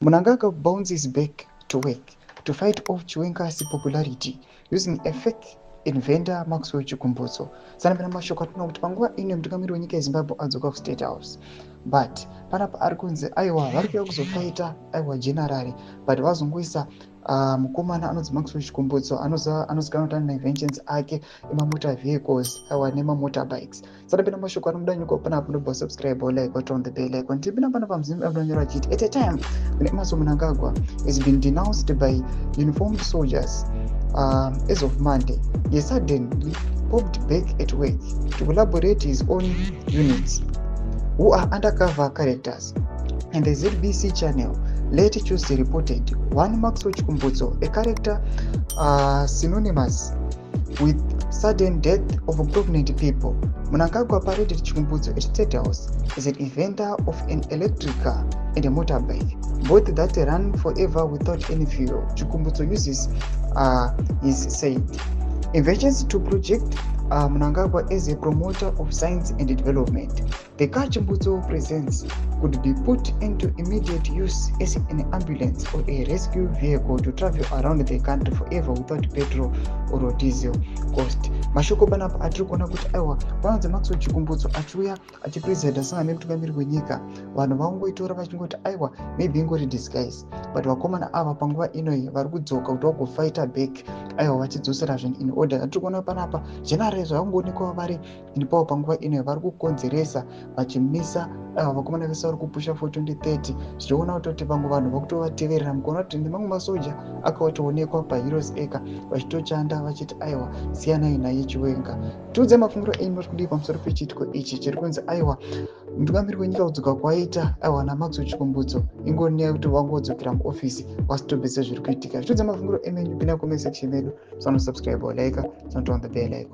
Mnangagwa bounces back to work to fight off Chiwenga's popularity using a fake inventor Maxwell Chikumbutso. Sanapena mashoko atinoona kuti panguva ino mutungamiri wenyika yeZimbabwe adzoka kuState House, but panapa ari kunzi aiwa vari kuuya kuzofaita aiwa general, but vazongoisa mukomana anonzi Maxwell Chikumbutso anozikanwa kuti ane inventions ake emamotor vehicles aiwa nemamotorbikes. Sanapena mashoko ari mudanyuka panapa nobva subscribe or like or turn the bell icon. Tipinda panapa muzimba abudanyura achiti at a time when Emmerson Mnangagwa has been denounced by uniformed soldiers as of Monday, he suddenly popped back at work to collaborate his own units, who are undercover characters. And the ZBC channel later Tuesday reported one Maxwell Chikumbutso, a character synonymous with sudden death of prominent people. Mnangagwa paraded Chikumbutso at State House as an inventor of an electric car and a motorbike, both that run forever without any fuel. Chikumbutso uses his said inventions to project Mnangagwa as a promoter of science and development. The car Chikumbutso presents could be put into immediate use as an ambulance or a rescue vehicle to travel around the country forever without petrol or diesel cost. Mashoko panapa atiri kuona kuti aiwa panonzi Maxwell Chikumbutso achiuya achipresida sangane mutungamiri wenyika, vanhu vangoitora vachingoti aiwa maybe ingori disguise, but vakomana ava panguva inoyi vari kudzoka kuti vagofighta back aiwa vachidzosera zvinhu in order. Atiri kuona panapa general zvavangoonekwa vari in power panguva inoyi vari kukonzeresa vachimisa aiwa vakomana vese vari kupusha for 2030 zvichiona kutoti vamwe vanhu vakutovateverera mukuona kuti nemamwe masoja akawatoonekwa paheroes acre vachitochanda vachiti aiwa siyanai naye Chiwenga. Tiudze mafungiro enyu muri kudii pamusoro pechiitiko ichi chiri kunzi aiwa mutungamiri wenyika kudzoka kwaita aiwa naMaxwell Chikumbutso ingori nyaya yekuti wangodzokera muofisi wasitobvise zviri kuitika. Tiudze mafungiro enyu pinda comment section medu, subscribe or like, turn on the bell icon.